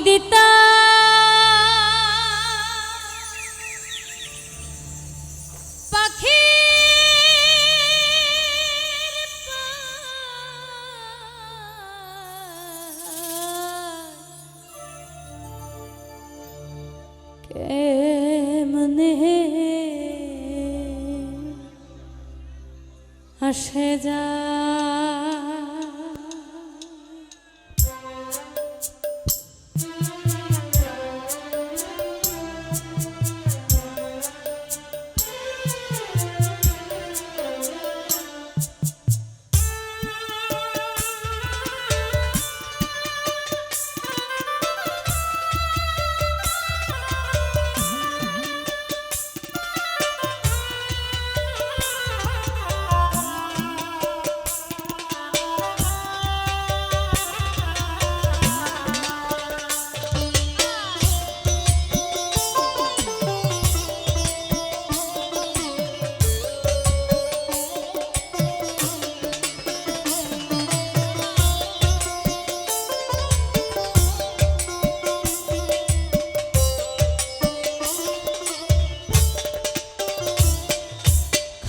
দিতা পাখি কেমনে আসে যা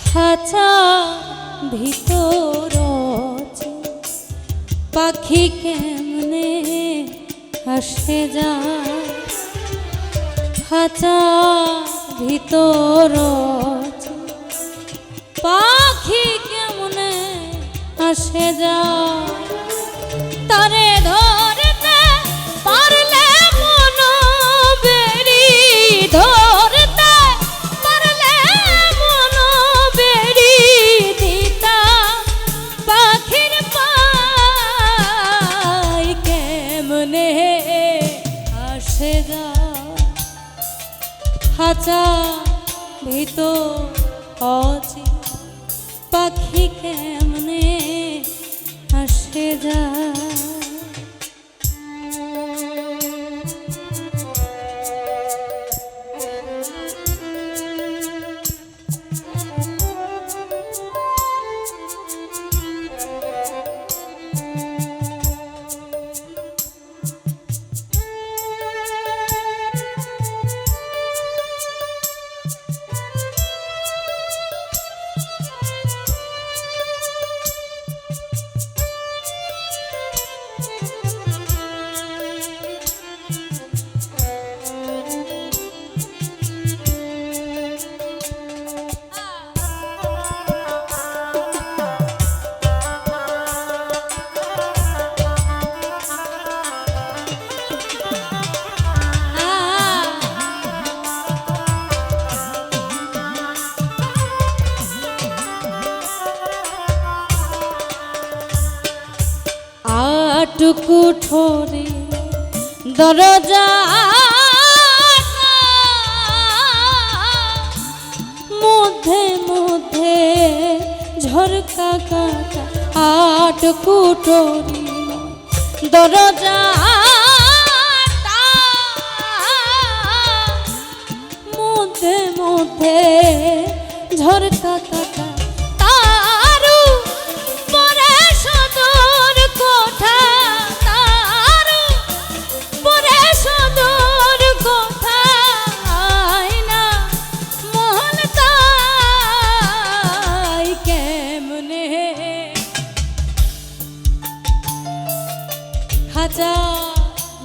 খাঁচা ভিতর পাখি কেমনে আসে যা খাঁচা ভিতর পাখি কেমনে আসে যা তারে ধরতে পারলে মন বেড়ি ধরতে পারলে মন বেড়ি দিতা পাখির পাই কেমনে আসে যা খাঁচা ভিতর অচি পাখি কেমনে আসে যা কুঠোরে দরজা মধ্যে মধ্যে ঝরকা কাটা আট কুঠোরে দরজা মধ্যে মধ্যে ঝরকা কাটা খাঁচা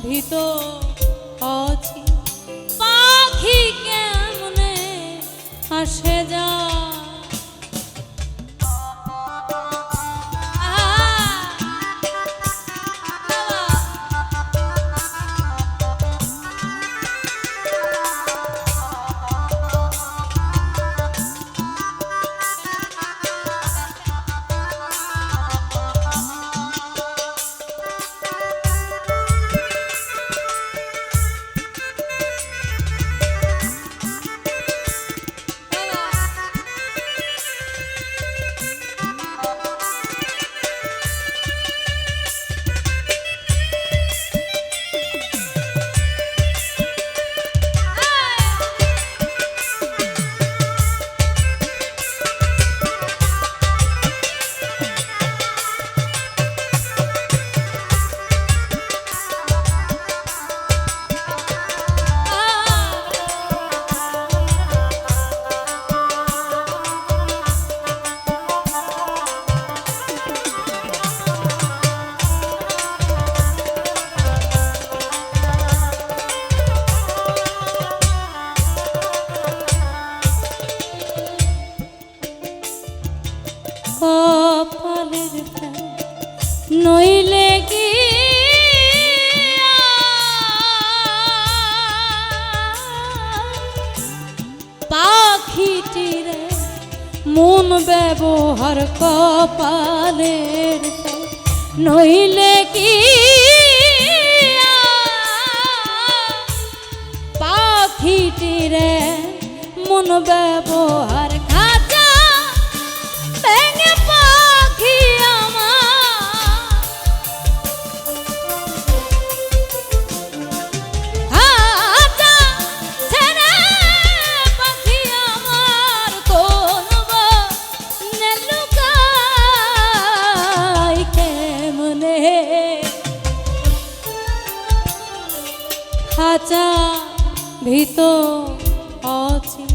ভিতর অচি পাখি কেমনে আসে যা নইলে কি পাখিটিরে মন ব্যবহার কপালের নইলে কি পাখিটিরে মন ব্যবহার খাঁচা ভেঙে পাখি আমার খাঁচা ছেড়ে পাখি আমার কোন বনে লুকাই কেমনে খাঁচা ভিতর আছি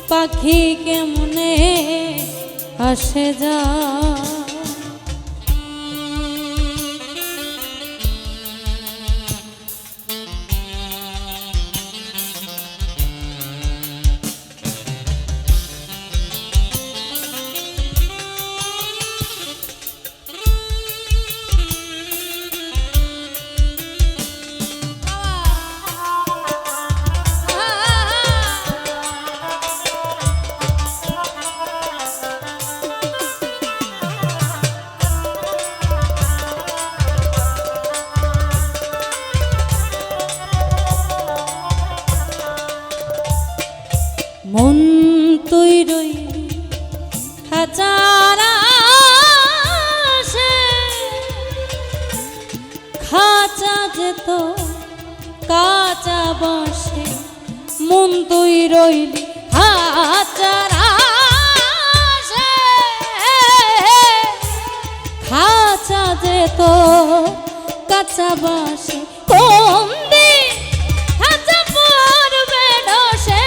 পাখি কেমনে আসে যা মন তুই রইলি খাঁচার আশে খাঁচা যেত কাঁচা বসে মন তুই রইলি খাঁচার আশে খাঁচা যেত কাঁচা বসে কোন দিন খাঁচা পড়বে ডসে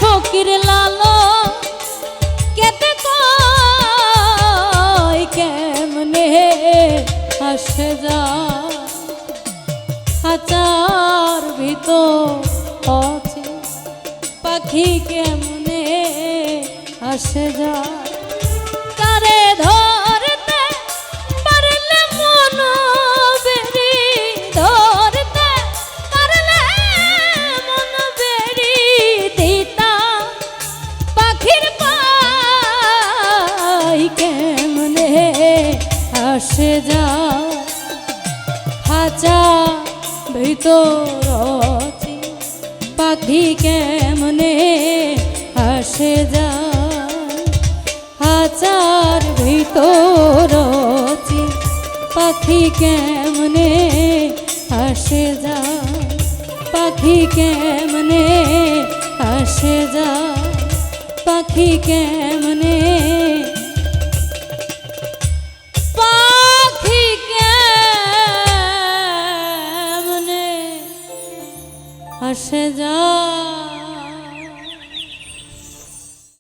ফকির লালো কেতে কই কেমনে আসে যা খাঁচার ভিতর আছে পাখি কেমনে আসে যা কারে ধরতে পারলে মন বেরি ধরতে পারলে মন বেরি দিতা পাখির পাই কেমনে আসে যা খাঁচা ভিতর আছি পাখি কেমনে আসে যা খাঁচার ভিতর আছি পাখি কেমনে আসে যা পাখি কেমনে আসে যা পাখি কেমনে পাখি কেমনে আসে যা।